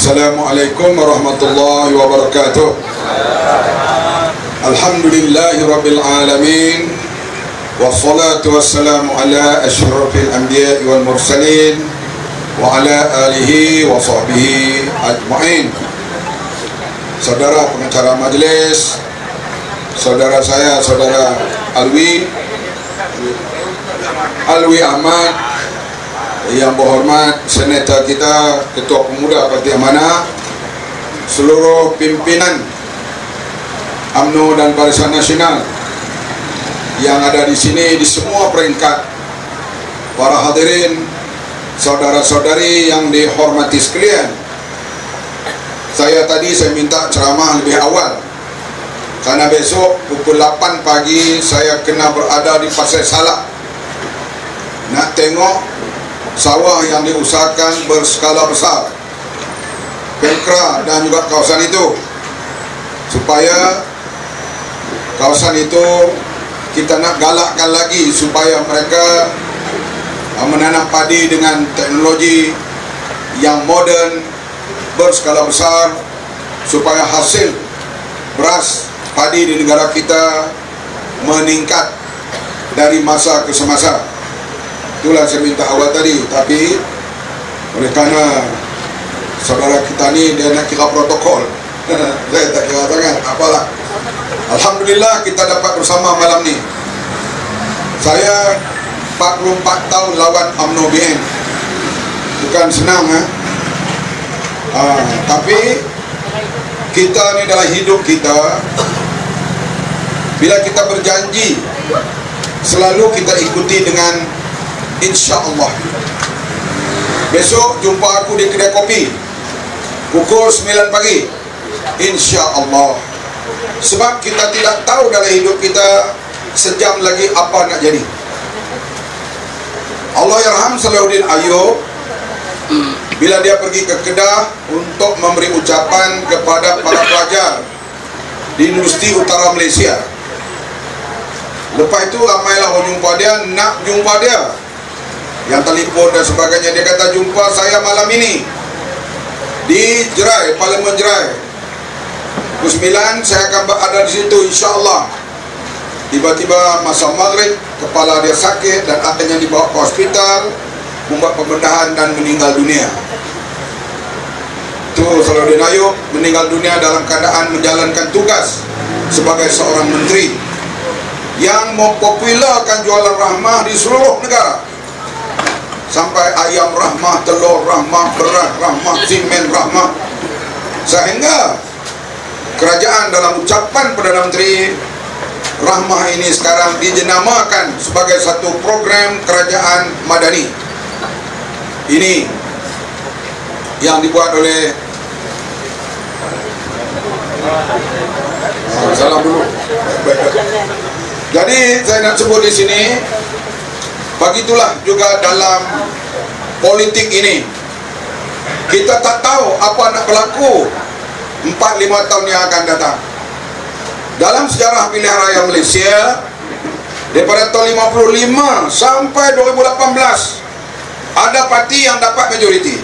Assalamualaikum warahmatullahi wabarakatuh. Alhamdulillahi rabbil alamin. Wassalatu wassalamu ala asyrafil anbiya'i wal mursalin wa ala alihi wa sahbihi ajma'in. Saudara pengacara majlis, saudara saya, saudara Alwi Ahmad, yang berhormat senator kita, Ketua Pemuda Parti Amanah, seluruh pimpinan UMNO dan Barisan Nasional yang ada di sini di semua peringkat, para hadirin, saudara-saudari yang dihormati sekalian. Saya minta ceramah lebih awal karena besok pukul 8 pagi saya kena berada di Pasir Salak nak tengok sawah yang diusahakan berskala besar, Pemkra dan juga kawasan itu, supaya kawasan itu kita nak galakkan lagi supaya mereka menanam padi dengan teknologi yang moden, berskala besar, supaya hasil beras padi di negara kita meningkat dari masa ke semasa. Itulah saya minta awal tadi, tapi oleh karena saudara kita ni dia nak kira protokol, saya tak kira sangat, apalah. Alhamdulillah kita dapat bersama malam ni. Saya 44 tahun lawan UMNO BN, bukan senang tapi kita ni dalam hidup kita, bila kita berjanji selalu kita ikuti dengan insya-Allah. Besok jumpa aku di kedai kopi pukul 9 pagi, insya-Allah. Sebab kita tidak tahu dalam hidup kita sejam lagi apa nak jadi. Allahyarham Salahuddin Ayyub, bila dia pergi ke Kedah untuk memberi ucapan kepada para pelajar di Universiti Utara Malaysia, lepas itu ramailah orang jumpa dia, nak jumpa dia, yang telefon dan sebagainya. Dia kata, jumpa saya malam ini di Jerai, Parlimen Jerai, pukul 9 saya akan berada di situ, insya-Allah. Tiba-tiba masa maghrib kepala dia sakit dan akhirnya dibawa ke hospital, membuat pembedahan dan meninggal dunia. Itu Salahuddin Ayyub meninggal dunia dalam keadaan menjalankan tugas sebagai seorang menteri yang mempopularkan jualan rahmah di seluruh negara, sampai ayam rahmah, telur rahmah, beras rahmah, simen rahmah, sehingga kerajaan dalam ucapan Perdana Menteri, rahmah ini sekarang dijenamakan sebagai satu program kerajaan madani. Ini yang dibuat oleh salam dulu. Jadi saya nak sebut di sini, begitulah juga dalam politik ini. Kita tak tahu apa nak berlaku 4-5 tahun yang akan datang. Dalam sejarah pilihan raya Malaysia, daripada tahun 55 sampai 2018, ada parti yang dapat majoriti.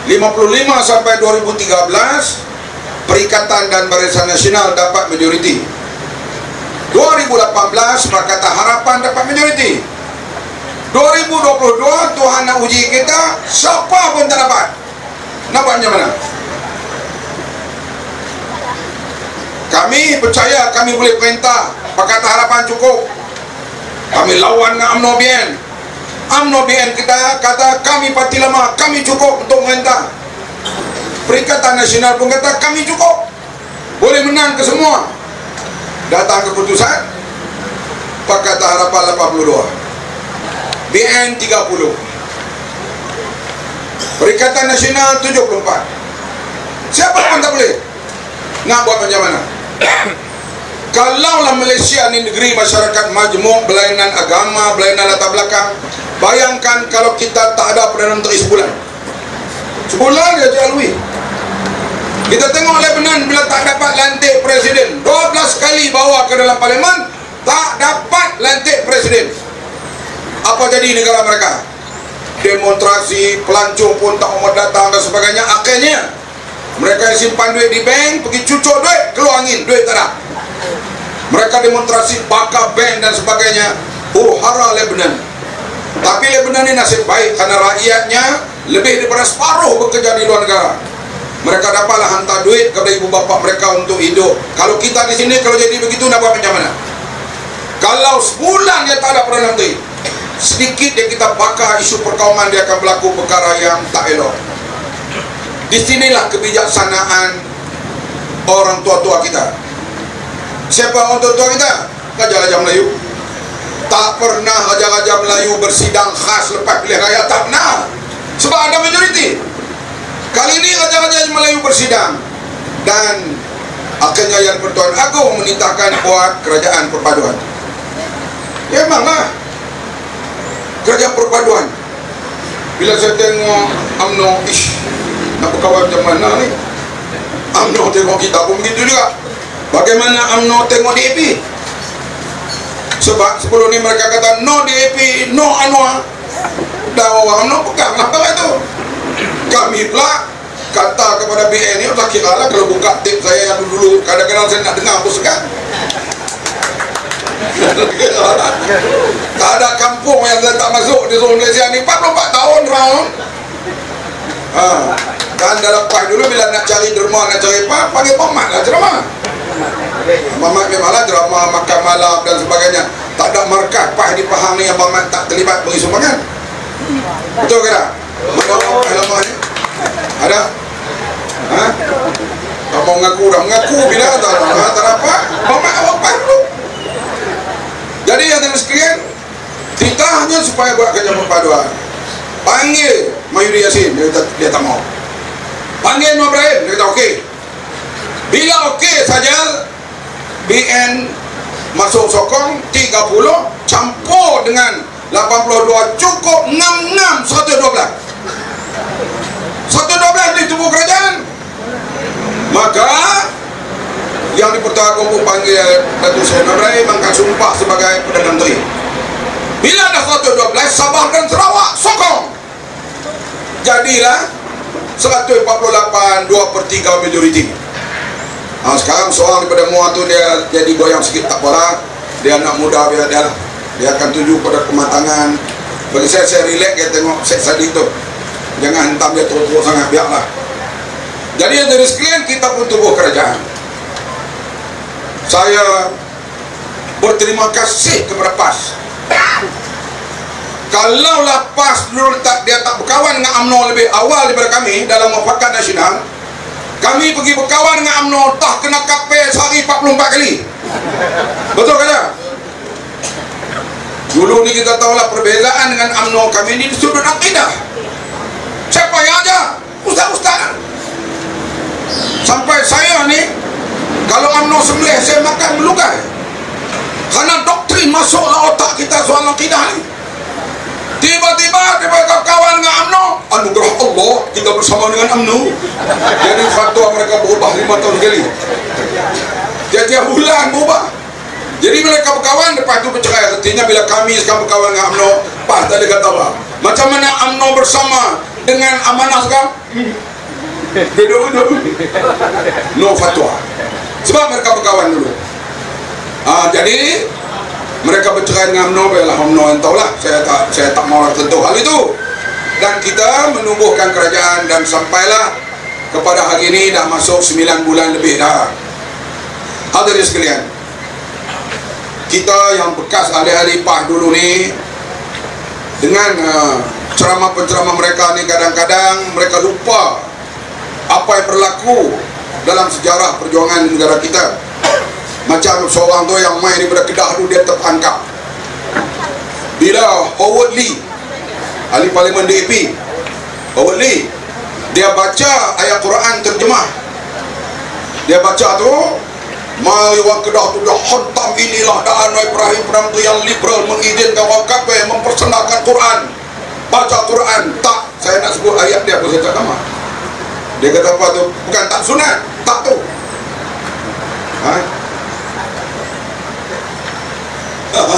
55 sampai 2013, Perikatan dan Barisan Nasional dapat majoriti. 2018, Pakatan Harapan dapat majoriti. 2022 Tuhan nak uji kita, siapa pun tak dapat. Nampak macam mana? Kami percaya kami boleh perintah, Pakatan Harapan cukup. Kami lawan dengan UMNO BN. UMNO BN kita kata kami parti lama, kami cukup untuk merintah. Perikatan Nasional pun kata kami cukup, boleh menang ke semua. Datang keputusan, Pakatan Harapan 82, BN 30, Perikatan Nasional 74. Siapa pun tak boleh. Nak buat macam mana? Kalaulah Malaysia ni negeri masyarakat majmuk, berlainan agama, berlainan latar belakang, bayangkan kalau kita tak ada Perdana Menteri sebulan. Sebulan dia Alwi. Kita tengok Lebanon bila tak dapat lantik presiden, 12 kali bawa ke dalam parlimen, tak dapat lantik presiden. Apa jadi negara mereka? demonstrasi, pelancong pun tak mau datang dan sebagainya. Akhirnya mereka yang simpan duit di bank pergi cucuk duit, keluar angin, duit tak ada. Mereka demonstrasi, bakar bank dan sebagainya. Hara Lebanon. Tapi Lebanon ini nasib baik karena rakyatnya lebih daripada separuh bekerja di luar negara. Mereka dapatlah hantar duit kepada ibu bapa mereka untuk hidup. Kalau kita di sini kalau jadi begitu nak buat macam mana? Kalau sebulan dia tak ada Perdana Menteri, sedikit dia kita bakar isu perkauman, dia akan berlaku perkara yang tak elok. Di sinilah kebijaksanaan orang tua-tua kita. Siapa orang tua-tua kita? Raja-raja Melayu. Tak pernah raja-raja Melayu bersidang khas lepas pilih raya, tak pernah. Sebab ada majoriti. Kali ini raja-raja Melayu bersidang dan akhirnya Yang Pertuan Agong menitahkan buat kerajaan perpaduan. Ya memanglah kerajaan perpaduan. Bila saya tengok UMNO, nak berkawan macam mana ni? UMNO tengok kita pun begitu juga. Bagaimana UMNO tengok DAP? Sebab sebelum ni mereka kata no DAP, no Anwar. Dah orang UMNO pegang lah itu. Kami pula kata kepada BN ni, tak kira lah kalau buka tip saya yang dulu kadang-kadang saya nak dengar aku segan. Tak ada kampung yang saya tak masuk di seluruh Malaysia ni 44 tahun round. Dan dah lepas dulu bila nak cari derma, nak cari apa, panggil Mamat lah ceramah. Mamat memanglah ceramah makan malam dan sebagainya. Tak ada markah PAS di Pahang ni yang Mamat tak terlibat bagi sumbangan. Betul ke tak? Mana alamat ni? Ada? Kamu mengaku dah mengaku bila tak dapat Mamat awak PAS dulu. Jadi yang terus sekalian, titahnya supaya buat kerja perpaduan. Panggil Mahyudin Yassin, dia tak mau. Panggil Nur Ibrahim, dia kata okey. Bila okey saja, BN masuk sokong 30 campur dengan 82 cukup 66 112. 112 di tubuh kerajaan. Maka yang di Pertuan Agong pun panggil Datuk Seri Nur Ibrahim angkat sumpah sebagai Perdana Menteri. Bila dah 112, Sabah dan Sarawak sokong. Jadilah 148 2/3 majoriti. Sekarang seorang daripada muat tu dia jadi goyang sikit, tak apalah. Dia anak muda, dia akan tuju pada kematangan. Bagi saya relax dia tengok Syed Saddiq tu. Jangan hentam dia terus-terus sangat, biarlah. Jadi yang dari sekalian, kita pun tubuh kerajaan. Saya berterima kasih kepada PAS. Kalaulah PAS dulu dia tak berkawan dengan UMNO lebih awal daripada kami dalam muafakat nasional, kami pergi berkawan dengan UMNO tak kena kapel sehari 44 kali. Betul ke tak? Dulu ni kita tahulah perbezaan dengan UMNO kami ni di sudut akidah. Siapa yang aja? Ustaz-ustaz. Sampai saya ni kalau UMNO sembelih saya makan melukai. Karena doktrin masuklah otak kita soal akidah ni. Tiba-tiba mereka kawan dengan UMNO, anugerah Allah kita bersama dengan UMNO. Jadi fatwa mereka berubah 5 tahun sekali. Tiap-tiap bulan berubah. Jadi mereka berkawan, lepas itu bercerai. Artinya bila kami sekarang berkawan dengan UMNO, PAS tak ada kata apa. Macam mana UMNO bersama dengan Amanah sekarang? Duduk-duduk. No fatwa. Sebab mereka berkawan dulu. Jadi mereka bercerai dengan UMNO, biarlah UMNO yang tahulah. Saya tak mahu tentu hal itu. Dan kita menumbuhkan kerajaan dan sampailah kepada hari ini dah masuk 9 bulan lebih dah. Hadirin sekalian, kita yang bekas ahli-ahli PAS dulu ni, dengan ceramah-penceramah mereka ni kadang-kadang mereka lupa apa yang berlaku dalam sejarah perjuangan negara kita. Macam seorang tu yang main daripada Kedah tu, dia tertangkap bila Howard Lee, ahli parlimen DAP, Howard Lee, dia baca ayat Quran terjemah. Dia baca tu, mari orang Kedah tu dah hantam inilah dah Anwar Ibrahim Perdana Menteri yang liberal mengizinkan orang kafir mempersenalkan Quran, baca Quran. Tak, saya nak sebut ayat dia, aku saya tak nama. Dia kata apa tu? Bukan tak sunat, tak tu.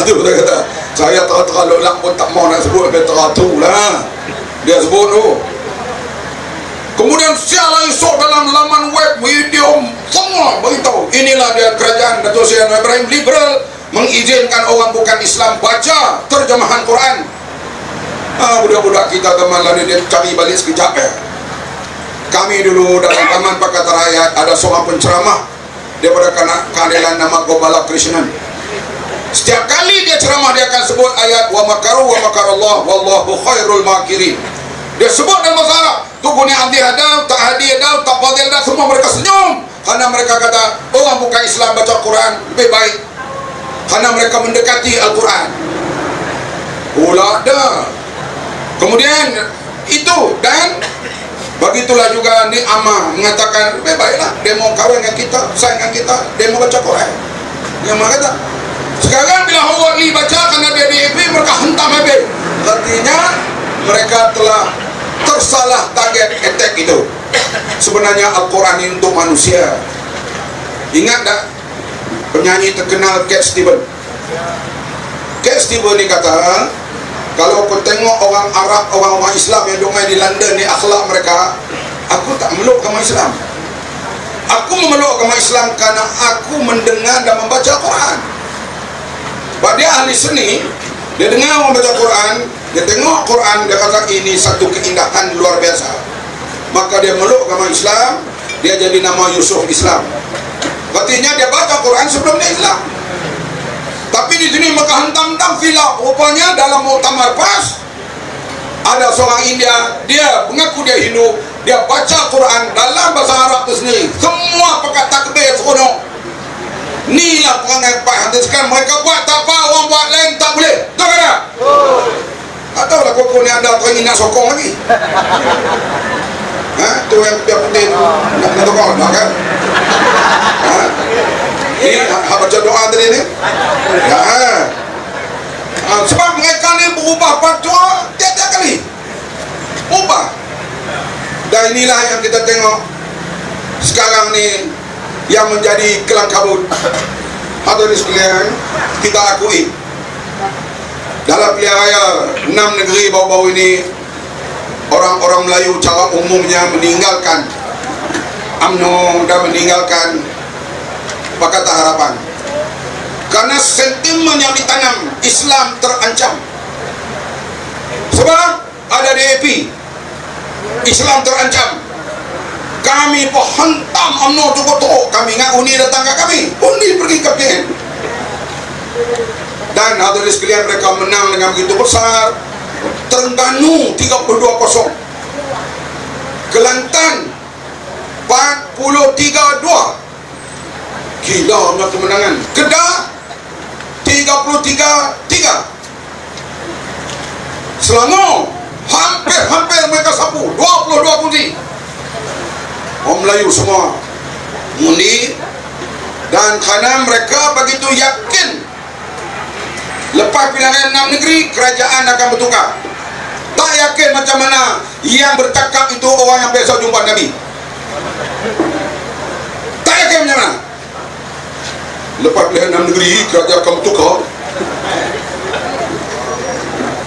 Tu dia kata, saya terlalu lak pun tak mau nak sebut, dia terlalu lah. Dia sebut tu. Kemudian sialah esok dalam laman web, video, semua beritahu. Inilah dia kerajaan Datuk Seri Anwar Ibrahim liberal, mengizinkan orang bukan Islam baca terjemahan Quran. Budak-budak kita teman lalu dia cari balik sekejap ya. Kami dulu dalam Taman Pakatan Rakyat ada seorang penceramah daripada keadilan nama Gopala Krishnan. Setiap kali dia ceramah dia akan sebut ayat wa makaru wa makarallah wallahu khairul makirin. Dia sebut dalam bahasa Arab. Tukuni hadir ada, tak hadir ada, tak fadil ada, semua mereka senyum. Karena mereka kata, orang bukan Islam baca Quran lebih baik. Karena mereka mendekati Al-Quran. Pula ada. Kemudian, itu. Dan, begitulah juga ni Amah mengatakan, lebih baiklah. Dia mau kahwin dengan kita, sayang dengan kita, dia mau baca Quran. Yang mana kata? Sekarang bila Howard Lee baca, karena dia di EP, mereka hentam habis. Artinya, mereka telah tersalah target attack itu. Sebenarnya Al-Quran ini untuk manusia. Ingat tak penyanyi terkenal Cat Stevens? Cat Stevens ni kata, kalau kau tengok orang Arab, orang-orang Islam yang dongeng di London ni akhlak mereka, aku tak meluk agama Islam. Aku memeluk agama Islam kerana aku mendengar dan membaca Quran. Sebab dia ahli seni, dia dengar orang baca Quran, dia tengok Quran, dia kata ini satu keindahan luar biasa. Maka dia meluk agama Islam, dia jadi nama Yusuf Islam. Artinya dia baca Quran sebelum dia Islam. Tapi di sini maka hentam-hentam filak. Rupanya dalam muktamar PAS ada seorang India, dia mengaku dia Hindu, dia baca Quran dalam bahasa Arab itu sendiri. Semua pakai takbir seronok. Inilah perangai PAS. Sekarang mereka buat tak apa, orang buat lain tak boleh. Betul tak? Tak tahulah kok ni ada orang nak sokong lagi. Tu yang dia putih nak sokong dah kan? Ini baca doa tadi ni. Ya. Sebab mereka ni berubah fatwa tiap-tiap kali. Ubah. Dan inilah yang kita tengok sekarang ni yang menjadi kelang kabut. Hadirin sekalian, kita akui dalam pilihan raya 6 negeri baru-baru ini, orang-orang Melayu cara umumnya meninggalkan UMNO dan meninggalkan Pakatan Harapan karena sentimen yang ditanam Islam terancam. Sebab ada DAP, Islam terancam. Kami hentam UMNO tu kotor. Kami ingat Undi datang ke kami, Undi pergi ke PN. Dan hadirin sekalian, mereka menang dengan begitu besar. Terengganu 32-0, Kelantan 43-2, gila punya kemenangan. Kedah 33-3, Selangor hampir mereka sapu 22 kursi. Orang Melayu semua undi, dan kerana mereka begitu yakin lepas pilihan 6 negeri kerajaan akan bertukar. Tak yakin macam mana yang bercakap itu orang yang biasa jumpa Nabi. Tak yakin macam mana. Lepas pilihan 6 negeri kerajaan akan bertukar.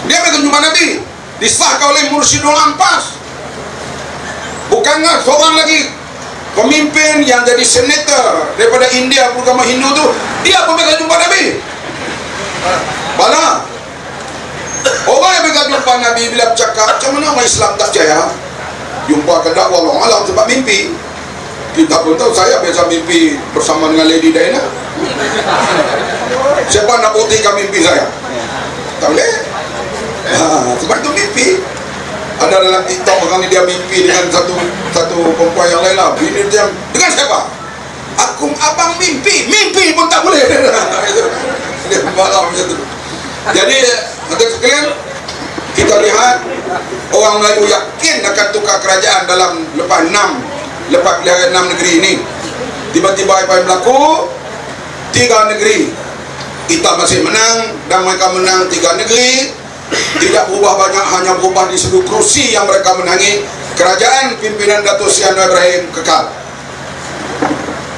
Dia biasa jumpa Nabi, disahkan oleh Mursyidul Ampas. Bukanlah seorang lagi pemimpin yang jadi senator daripada India beragama Hindu tu, dia pun biasa jumpa Nabi. Bala orang yang biasa jumpa Nabi bila bercakap macam mana orang Islam tak percaya, jumpa ke dakwah Allah alam sebab mimpi. Kita pun tahu, saya biasa mimpi bersama dengan Lady Diana. Siapa nak buktikan mimpi saya? Tak boleh. Sebab itu mimpi. Ada dalam TikTok orang ni dia mimpi dengan satu perempuan yang lain lah. Bini dia dengan siapa? Abang mimpi pun tak boleh. Dia marah macam tu. Jadi untuk sekalian, kita lihat orang Melayu yakin akan tukar kerajaan dalam lepas pilihan 6 negeri ini. Tiba-tiba apa yang berlaku? 3 negeri kita masih menang dan mereka menang 3 negeri. Tidak berubah banyak, hanya berubah di sudut kerusi yang mereka menangi. Kerajaan pimpinan Datuk Seri Anwar Ibrahim kekal.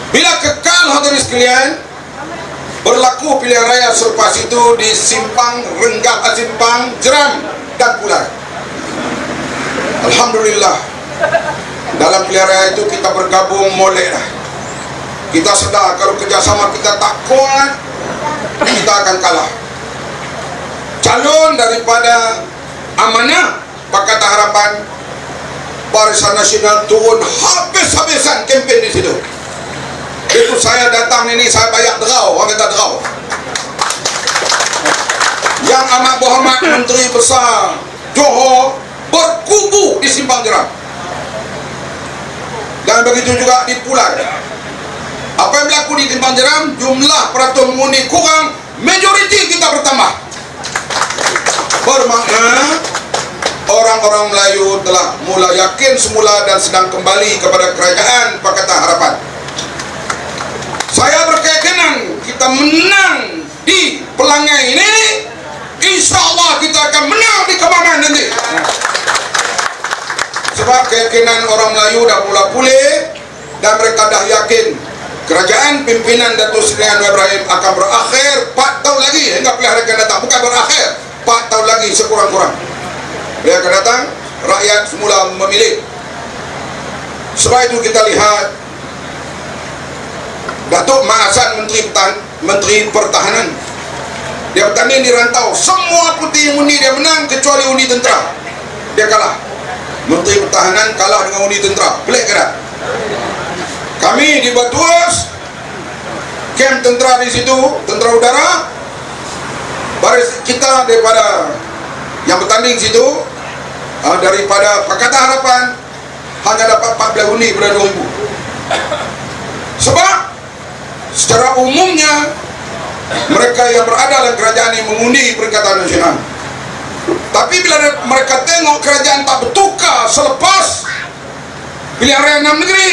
Bila kekal, hadirin sekalian, berlaku pilihan raya selepas itu di Simpang Renggak, Simpang Jeram dan Pulau. Alhamdulillah, dalam pilihan raya itu kita bergabung molek dah. Kita sedar kalau kerjasama kita tak kuat, kita akan kalah. Calon daripada Amanah Pakatan Harapan, Barisan Nasional turun habis-habisan kempen di situ. Itu saya datang ini, saya bayar derau, orang kata derau. Yang amat berhormat Menteri Besar Johor berkubu di Simpang Jeram, dan begitu juga di Pulau. Apa yang berlaku di Simpang Jeram, jumlah peratus mengundi kurang, majoriti kita bertambah. Bermakna orang-orang Melayu telah mula yakin semula dan sedang kembali kepada kerajaan Pakatan Harapan. Saya berkeyakinan kita menang di Pelangai ini, insya Allah kita akan menang di Kemaman nanti. Sebab keyakinan orang Melayu dah mula pulih, dan mereka dah yakin kerajaan pimpinan Datuk Seri Anwar Ibrahim akan berakhir 4 tahun lagi hingga pilihan akan datang. Bukan berakhir, 4 tahun lagi sekurang-kurang. Pilihan akan datang, rakyat semula memilih. Sebab itu kita lihat Datuk Mak Hassan Menteri Pertahanan, dia bertanding di rantau, semua putih undi dia menang kecuali undi tentera, dia kalah. Menteri Pertahanan kalah dengan undi tentera. Pelik ke tak? Kami di Batuas, kem tentera di situ, tentera udara, baris kita daripada yang bertanding situ, daripada Pakatan Harapan hanya dapat 14 undi pada 2000. Sebab secara umumnya mereka yang berada dalam kerajaan ini mengundi Perikatan Nasional. Tapi bila mereka tengok kerajaan tak bertukar selepas pilihan raya 6 negeri,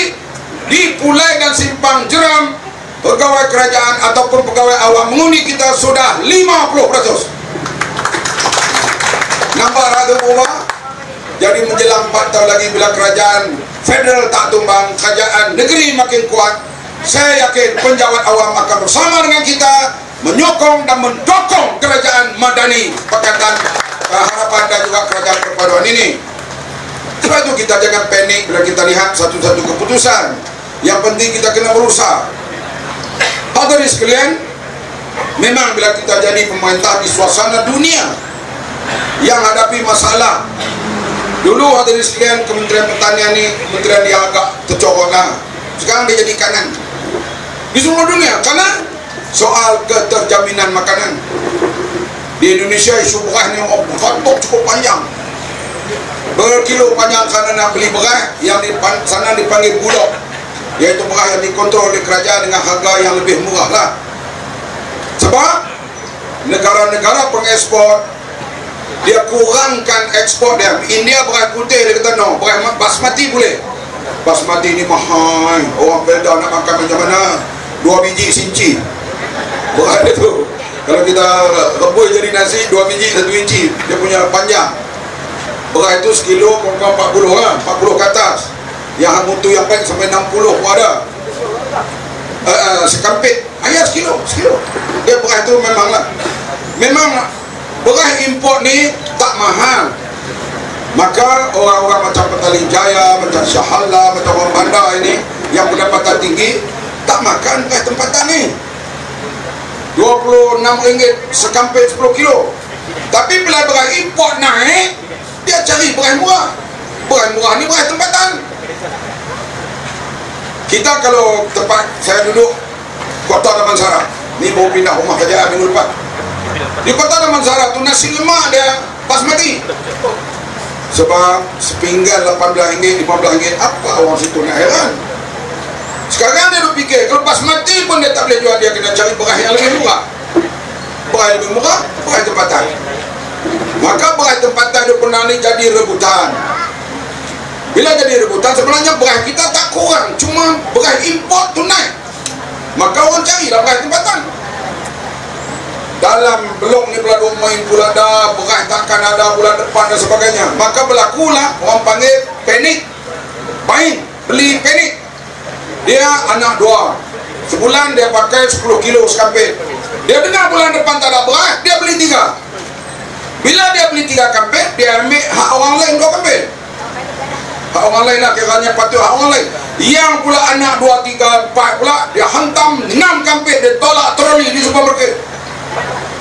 di Pulai dan Simpang Jeram, pegawai kerajaan ataupun pegawai awam mengundi kita sudah 50%. Nampak rada berubah. Jadi menjelang 4 tahun lagi bila kerajaan federal tak tumbang, kerajaan negeri makin kuat, saya yakin penjawat awam akan bersama dengan kita menyokong dan mendukung kerajaan Madani Pakatan Harapan dan juga kerajaan perpaduan ini. Sebab itu kita jangan panik bila kita lihat satu-satu keputusan. Yang penting kita kena berusaha. Hadirin sekalian, memang bila kita jadi pemerintah di suasana dunia yang hadapi masalah, dulu hadirin sekalian Kementerian Pertanian ini kementerian yang agak tercorok lah. Sekarang dia jadi kanan di seluruh dunia karena soal keterjaminan makanan. Di Indonesia isu beras ni cukup panjang, berkilo panjang karena nak beli beras yang di sana dipanggil bulog, iaitu beras yang dikontrol oleh kerajaan dengan harga yang lebih murah lah. Sebab negara-negara pengekspor dia kurangkan ekspor dia. India beras putih, dia kata no, beras basmati boleh. Basmati ni mahal, orang Pelda nak makan macam mana, 2 biji sinci beras dia tu. Kalau kita rebus jadi nasi, 2 biji 1 inci dia punya panjang. Beras itu sekilo kurang 40 lah, 40 ke atas. Yang mutu yang baik sampai 60 pun ada. Sekampit ayat sekilo. Dia beras itu memanglah, memang beras import ni tak mahal. Maka orang-orang macam Petaling Jaya, macam Syahala, macam orang bandar ini yang pendapatan tinggi tak makan beras tempatan ni. RM26 sekampit 10 kilo. Tapi bila beras import naik, dia cari beras murah. Beras murah ni beras tempatan. Kita kalau tempat saya duduk Kota Damansara, ni baru pindah rumah kerajaan minggu lepas. Di Kota Damansara tu nasi lemak dia basmati. Sebab sepinggan RM18, RM15, apa orang situ nak heran. Sekarang dia berfikir kalau basmati pun dia tak boleh jual, dia kena cari beras yang lebih murah. Beras lebih murah, beras tempatan. Maka beras tempatan dia pernah ni jadi rebutan. Bila jadi rebutan, sebenarnya beras kita tak kurang, cuma beras import tu naik. Maka orang carilah beras tempatan. Dalam belum ni pula main pula dah, beras takkan ada bulan depan dan sebagainya. Maka berlakulah orang panggil panik buying, beli panik. Dia anak 2, sebulan dia pakai 10 kilo sekampit. Dia dengar bulan depan tak ada beras, dia beli 3. Bila dia beli 3 kampit, dia ambil hak orang lain 2 kampit. hak orang lain lah, kiranya patut hak orang lain. Yang pula anak 2, 3, 4 pula dia hantam 6 kampit, dia tolak troli di supermarket.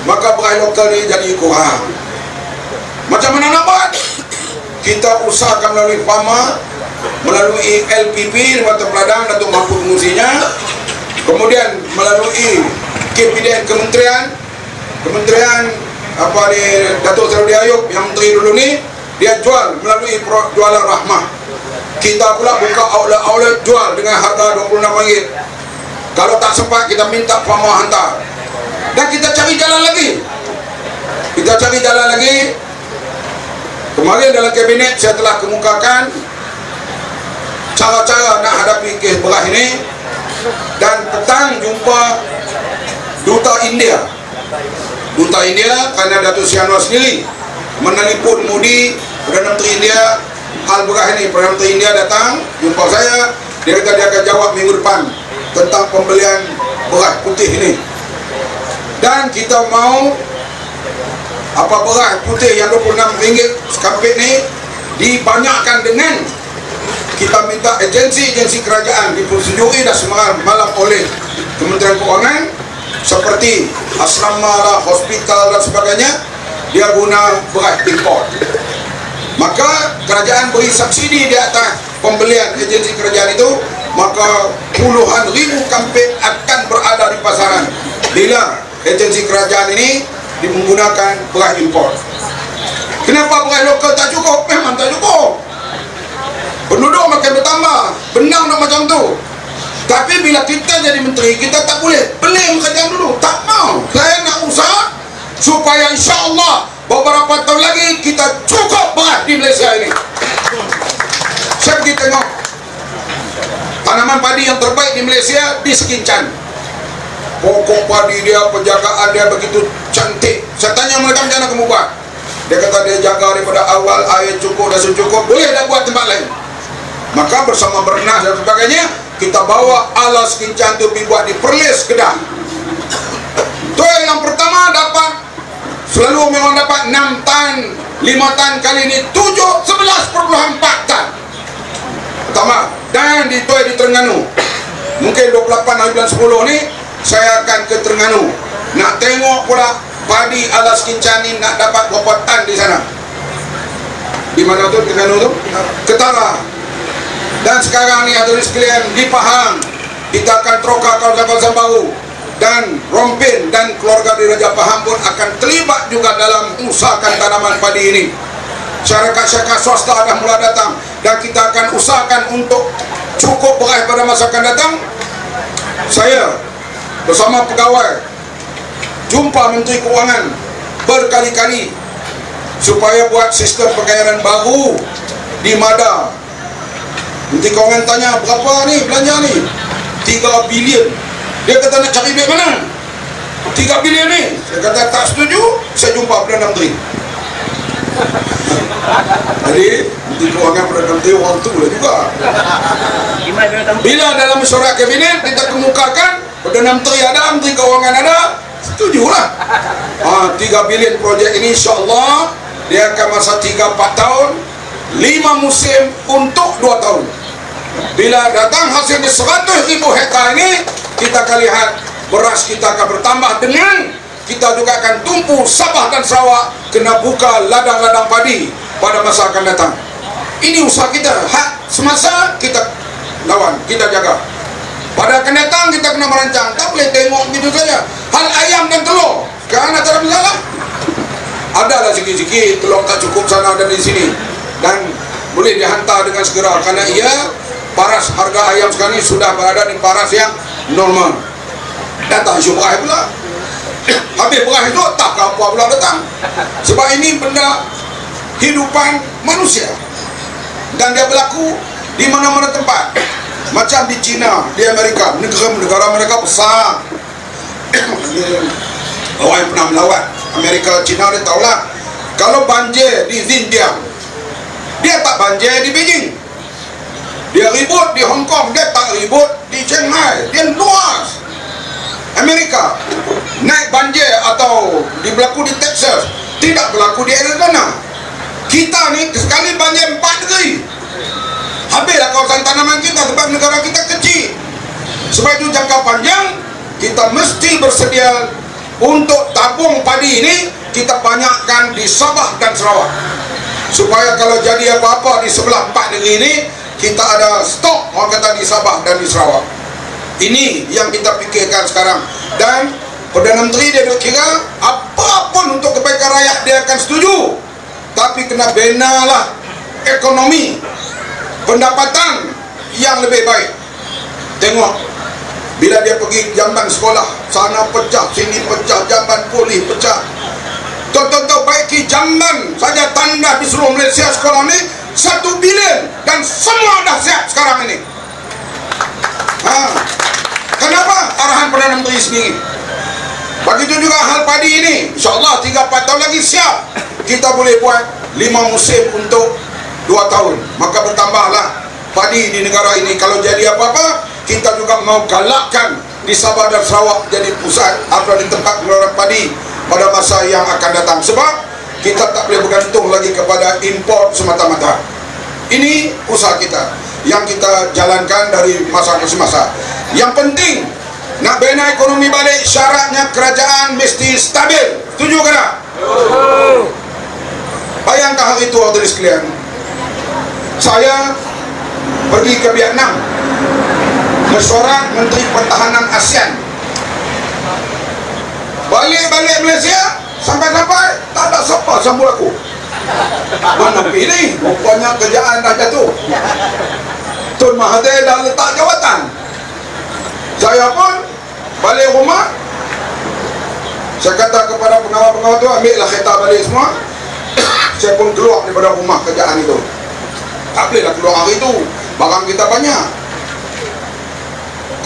Maka beras lokal ni jadi kurang. Macam mana nak buat? Kita usahakan melalui FAMA, melalui LPP Lembatan Peladang, Datuk Mampu Pengusinya, kemudian melalui KPDN Kementerian apa ni, Datuk Seri Ayub yang menteri dulu ni, dia jual melalui jualan rahmah. Kita pula buka outlet jual dengan harga RM26. Kalau tak sempat kita minta FAMA hantar. Dan kita cari jalan lagi. Kemarin dalam kabinet saya telah kemukakan cara-cara nak hadapi kes beras ini. Dan petang jumpa Duta India kerana Datuk Seri Anwar sendiri menelpon Modi, Perdana Menteri India, hal beras ini. Perdana Menteri India datang jumpa saya, dia kata dia akan jawab minggu depan tentang pembelian beras putih ini. Dan kita mau beras putih yang RM26 sekampit ni dibanyakkan dengan kita minta agensi kerajaan dipersetujui dan semalam oleh Kementerian Keuangan, seperti asrama lah, hospital dan sebagainya, dia guna beras import. Maka kerajaan beri subsidi di atas pembelian agensi kerajaan itu, maka puluhan ribu kampit akan berada di pasaran bila agensi kerajaan ini menggunakan beras import. Kenapa beras lokal tak cukup? Memang tak cukup. Penduduk makin bertambah, benar nak macam tu. Tapi bila kita jadi menteri, kita tak boleh beli kerajaan dulu. Tak mau. Saya nak usaha supaya insya-Allah beberapa tahun lagi kita cukup beras di Malaysia ini. Saya pergi tengok tanaman padi yang terbaik di Malaysia di Sekincan. Pokok padi dia, penjagaan dia begitu cantik. Saya tanya mereka macam mana kamu buat? Dia kata dia jaga daripada awal, air cukup dan secukup, boleh dah buat tempat lain. Maka bersama Bernas dan sebagainya, kita bawa ala Sekincan tu pergi buat di Perlis, Kedah. Tu yang pertama dapat, selalu memang dapat 6 tan, 5 tan, kali ini 11,4 tan pertama. Dan di Terengganu, mungkin 28 hari bulan 10 ni saya akan ke Terengganu nak tengok pula padi ala Sekincan ni nak dapat berapa tan di sana. Di mana tu Terengganu tu? Ketara. Dan sekarang ni hadirin sekalian, di Pahang kita akan troka kawasan baru, dan Rompin dan keluarga di Raja Pahang pun akan terlibat juga dalam usahakan tanaman padi ini. Syarikat swasta dah mula datang, dan kita akan usahakan untuk cukup beras pada masa akan datang. Saya bersama pegawai jumpa Menteri Keuangan berkali-kali supaya buat sistem pembayaran baru di Mada. Menteri Keuangan tanya, berapa ni belanja ni? 3 bilion. Dia kata nak cari duit mana? 3 bilion ni. Saya kata tak setuju, saya jumpa Perdana Menteri. Jadi Menteri Keuangan, Perdana Menteri orang tu lah juga. Bila dalam mesyuarat kabinet kita kemukakan, Perdana Menteri ada, Menteri Keuangan ada, setujulah. 3 bilion projek ini insya-Allah dia akan masa 3-4 tahun, 5 musim untuk 2 tahun. Bila datang hasil di 100,000 hektar ini, kita akan lihat beras kita akan bertambah, dengan kita juga akan tumpu Sabah dan Sarawak kena buka ladang-ladang padi pada masa akan datang. Ini usaha kita. Hak semasa kita lawan, kita jaga. Pada akan datang kita kena merancang. Tak boleh tengok gitu saja. Hal ayam dan telur, sekarang tak ada masalah. Adalah sikit-sikit telur tak cukup sana dan di sini, dan boleh dihantar dengan segera, karena paras harga ayam sekarang ini sudah berada di paras yang normal. Datang isu beras pula. Habis beras itu tak apa pula datang. Sebab ini benda hidupan manusia, dan dia berlaku di mana-mana tempat. Macam di China, di Amerika, negara mereka besar. Orang yang pernah melawat Amerika, China, dia tahulah kalau banjir di Xinjiang, dia tak banjir di Beijing. Dia ribut di Hong Kong, dia tak ribut di Shanghai. Dia luas. Amerika naik banjir atau berlaku di Texas, tidak berlaku di Arizona. Kita ni sekali banjir 4 negeri. habislah kawasan tanaman kita sebab negara kita kecil. Sebab itu jangka panjang kita mesti bersedia untuk tabung padi ini, kita banyakkan di Sabah dan Sarawak, supaya kalau jadi apa-apa di sebelah empat negeri ini, kita ada stok orang kata di Sabah dan di Sarawak. Ini yang kita fikirkan sekarang. Dan Perdana Menteri dia kira apapun untuk kebaikan rakyat dia akan setuju, tapi kena benalah ekonomi, pendapatan yang lebih baik. Tengok bila dia pergi jamban sekolah, sana pecah, sini pecah, jamban pulih pecah. Tonton-tonton baiki jamban saja tanda di seluruh Malaysia sekolah ni 1 bilion, dan semua dah siap sekarang ini. Kenapa? Arahan Perdana Menteri sendiri. Begitu juga hal padi ini, insyaAllah 3-4 tahun lagi siap. Kita boleh buat 5 musim untuk 2 tahun. Maka bertambahlah padi di negara ini. Kalau jadi apa-apa, kita juga mau galakkan di Sabah dan Sarawak jadi pusat atau di tempat pengeluaran padi pada masa yang akan datang. Sebab kita tak boleh bergantung lagi kepada import semata-mata. Ini usaha kita yang kita jalankan dari masa ke masa. Yang penting nak bina ekonomi balik, syaratnya kerajaan mesti stabil. Setuju ke tak? Bayangkan hal itu hadirin sekalian. Saya pergi ke Vietnam, mesyuarat Menteri Pertahanan ASEAN. Balik Malaysia, sampai-sampai tak ada siapa sambut aku. Mana pilih? Rupanya kerjaan dah jatuh. Tun Mahathir dah letak jawatan. Saya pun balik rumah, saya kata kepada pengawal-pengawal tu, ambillah kereta balik semua. Saya pun keluar daripada rumah kerjaan itu. Tak bolehlah keluar hari itu, barang kita banyak.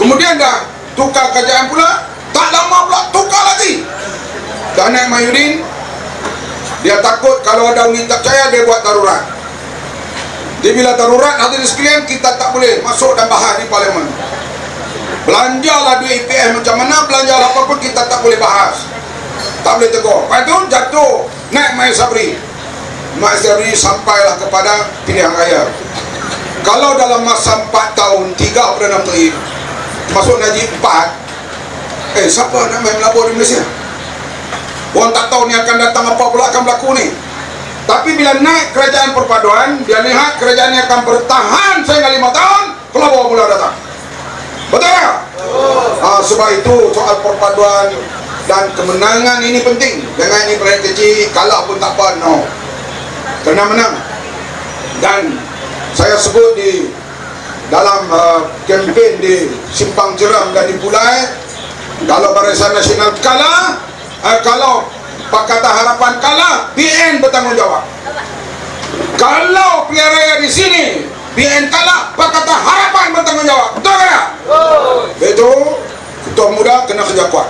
Kemudian dah tukar kerjaan pula, tak lama pula tukar lagi. Danik Mahyudin, dia takut kalau ada unit tak percaya, dia buat darurat. Dia bila darurat, hadirin sekalian, kita tak boleh masuk dan bahas di parlimen. Belanjalah duit IPF macam mana, belanjalah apapun, kita tak boleh bahas, tak boleh tegur. Lepas itu jatuh naik Mai Sabri. Mai Sabri sampailah kepada pilihan raya. Kalau dalam masa 4 tahun 3 Perdana Menteri, masuk Najib 4, siapa nak main melabur di Malaysia? Orang tak tahu ni akan datang apa pula akan berlaku ni. Tapi bila naik kerajaan perpaduan, dia lihat kerajaan ini akan bertahan sehingga 5 tahun, pelabur mula datang. Betul tak? Sebab itu soal perpaduan dan kemenangan ini penting. Jangan ini proyek kecil, kalah pun tak apa, no. Kena menang. Dan saya sebut di dalam kempen di Simpang Jeram dan di Pulai, kalau Barisan Nasional kalah, kalau Pakatan Harapan kalah, BN bertanggungjawab. Kalau pilihan raya di sini BN kalah, Pakatan Harapan bertanggungjawab. Betul tak? Betul. Ketua Muda kena kerja kuat.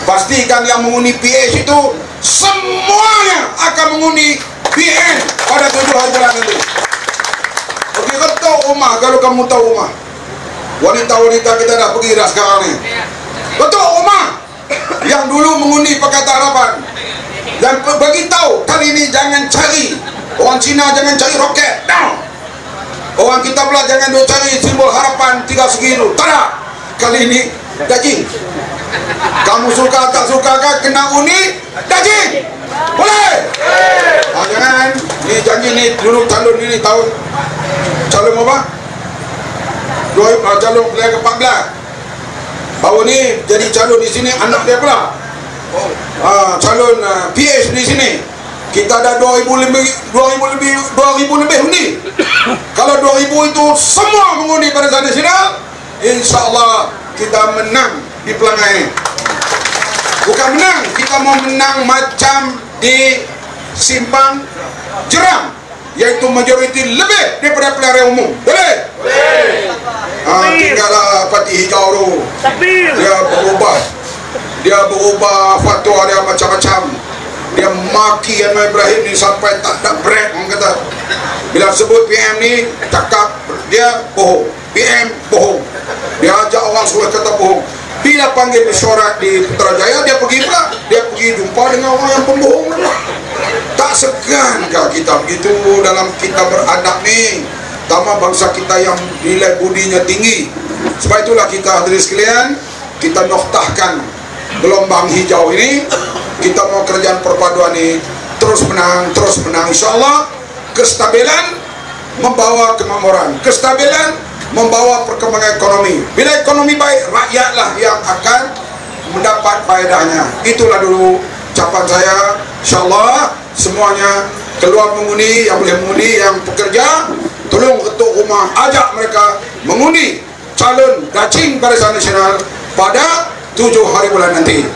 Pastikan yang mengundi PH itu semuanya akan mengundi BN pada 7 hari bulan nanti. Pergi ketuk rumah kalau kamu tahu rumah. Wanita-wanita kita dah pergi dah sekarang ni. Ketuk rumah yang dulu mengundi Pakatan Harapan dan bagi tahu kali ini jangan cari orang Cina, jangan cari roket. No. Orang kita pula jangan duk cari simbol harapan 3 segi itu. Tak ada. Kali ini daging. Kamu suka tak suka kan kena undi daging. Boleh? Jangan. Ni janji ni dulu calon ni tahun calon apa? Calon pilihan ke-14. Baru ni jadi calon di sini anak dia pula. Calon PH di sini. Kita ada 2000 lebih undi. Kalau 2000 itu semua mengundi Barisan Nasional, insya-Allah kita menang di Pelangai ini. Bukan menang, kita mau menang macam di Simpang Jeram, yaitu majoriti lebih daripada pilihan raya umum. Boleh? Boleh. Tinggallah parti hijau tu. Dia berubah fatwa dia macam-macam. Dia maki Anwar Ibrahim ni sampai tak ada break, orang kata. Bila sebut PM ni, cakap dia bohong. PM bohong. Dia ajak orang suruh kata bohong. Bila panggil mesyuarat di Putrajaya, dia pergi pula. Dia pergi jumpa dengan orang yang pembohong. Tak segan kah kita begitu dalam kita beradab ni? terutama bangsa kita yang nilai budinya tinggi. Sebab itulah kita hadirin sekalian, kita noktahkan gelombang hijau ini. Kita mau kerjaan perpaduan ini terus menang, insyaallah. Kestabilan membawa kemakmuran, kestabilan membawa perkembangan ekonomi. Bila ekonomi baik, rakyatlah yang akan mendapat faedahnya. Itulah dulu ucapan saya. Insyaallah semuanya keluar mengundi, yang boleh mengundi, yang pekerja tolong ketua rumah ajak mereka mengundi calon Dacing Barisan Nasional pada 7 hari bulan nanti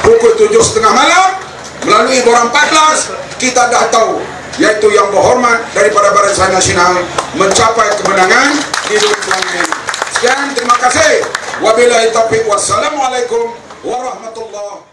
pukul 7.30 malam melalui Borang 14. Kita dah tahu, yaitu yang berhormat daripada Barisan Nasional mencapai kemenangan di 2009. Sekian, terima kasih. Wabillahi taufiq. Wassalamualaikum warahmatullahi